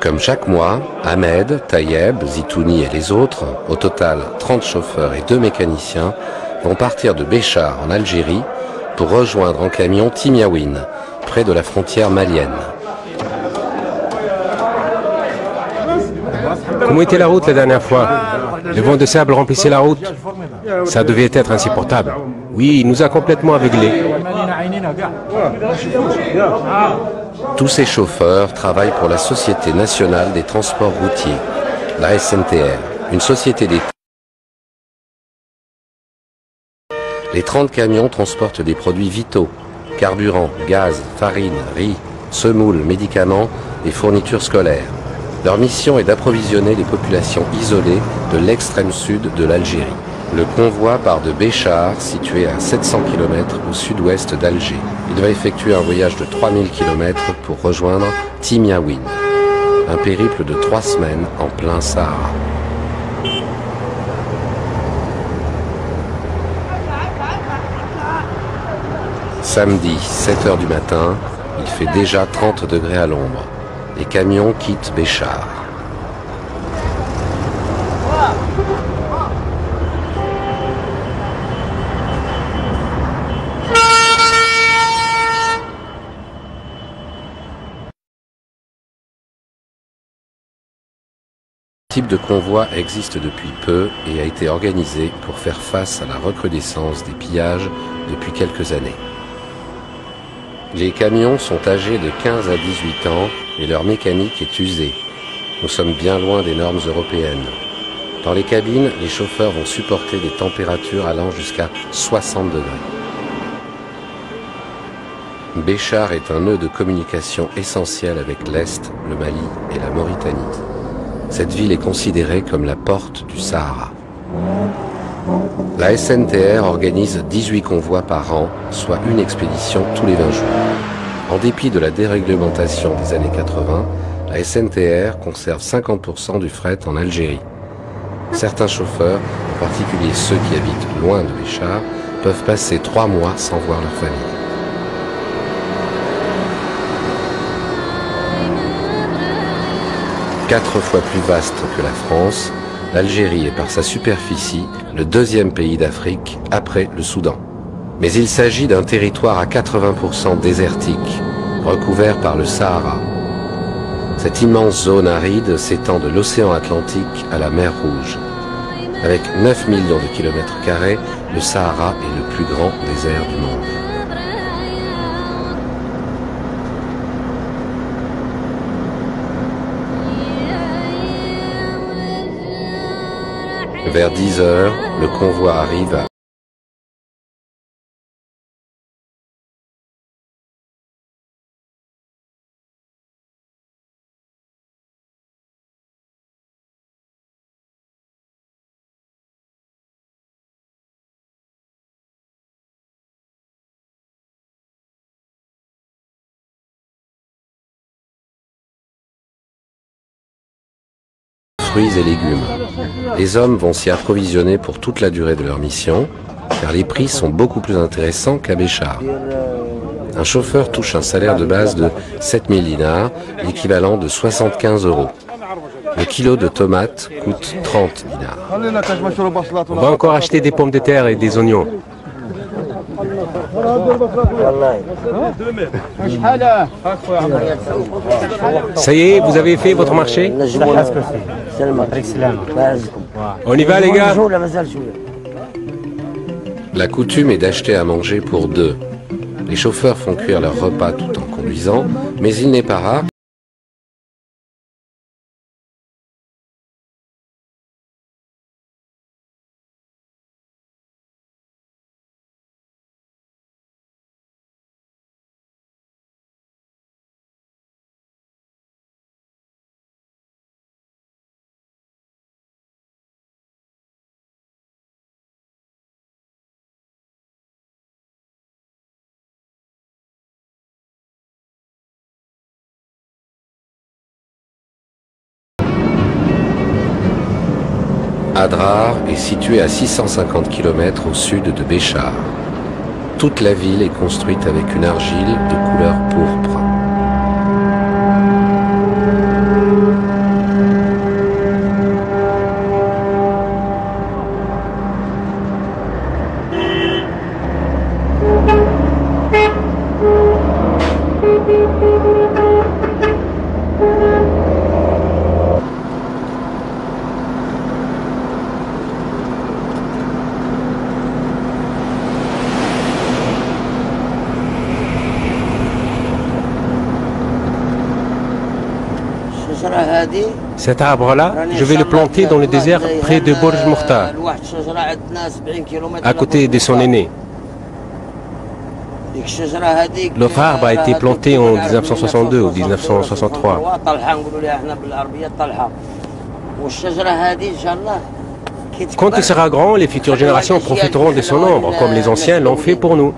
Comme chaque mois, Ahmed, Tayeb, Zitouni et les autres, au total 30 chauffeurs et 2 mécaniciens, vont partir de Béchar en Algérie pour rejoindre en camion Timiaouine, près de la frontière malienne. Comment était la route la dernière fois? Le vent de sable remplissait la route. Ça devait être insupportable. Oui, il nous a complètement aveuglés. Tous ces chauffeurs travaillent pour la Société nationale des transports routiers, la SNTR, une société d'État. Les 30 camions transportent des produits vitaux, carburant, gaz, farine, riz, semoule, médicaments et fournitures scolaires. Leur mission est d'approvisionner les populations isolées de l'extrême sud de l'Algérie. Le convoi part de Béchar, situé à 700 km au sud-ouest d'Alger. Il va effectuer un voyage de 3000 km pour rejoindre Timiaouine. Un périple de 3 semaines en plein Sahara. Samedi, 7 h du matin, il fait déjà 30 degrés à l'ombre. Les camions quittent Béchar. Ce type de convoi existe depuis peu et a été organisé pour faire face à la recrudescence des pillages depuis quelques années. Les camions sont âgés de 15 à 18 ans et leur mécanique est usée. Nous sommes bien loin des normes européennes. Dans les cabines, les chauffeurs vont supporter des températures allant jusqu'à 60 degrés. Béchar est un nœud de communication essentiel avec l'Est, le Mali et la Mauritanie. Cette ville est considérée comme la porte du Sahara. La SNTR organise 18 convois par an, soit une expédition tous les 20 jours. En dépit de la déréglementation des années 80, la SNTR conserve 50% du fret en Algérie. Certains chauffeurs, en particulier ceux qui habitent loin de Béchar, peuvent passer 3 mois sans voir leur famille. Quatre fois plus vaste que la France, l'Algérie est par sa superficie le deuxième pays d'Afrique après le Soudan. Mais il s'agit d'un territoire à 80% désertique, recouvert par le Sahara. Cette immense zone aride s'étend de l'océan Atlantique à la mer Rouge. Avec 9 millions de kilomètres carrés, le Sahara est le plus grand désert du monde. Vers 10 h, le convoi arrive à fruits et légumes. Les hommes vont s'y approvisionner pour toute la durée de leur mission, car les prix sont beaucoup plus intéressants qu'à Béchar. Un chauffeur touche un salaire de base de 7000 dinars, l'équivalent de 75 €. Le kilo de tomates coûte 30 dinars. On va encore acheter des pommes de terre et des oignons. Ça y est, vous avez fait votre marché? On y va les gars? La coutume est d'acheter à manger pour deux. Les chauffeurs font cuire leur repas tout en conduisant, mais il n'est pas rare Adrar est situé à 650 km au sud de Béchar. Toute la ville est construite avec une argile de couleur pourpre. Cet arbre-là, je vais le planter dans le désert près de Borj Mokhtar, à côté de son aîné. L'autre arbre a été planté en 1962 ou 1963. Quand il sera grand, les futures générations profiteront de son ombre, comme les anciens l'ont fait pour nous.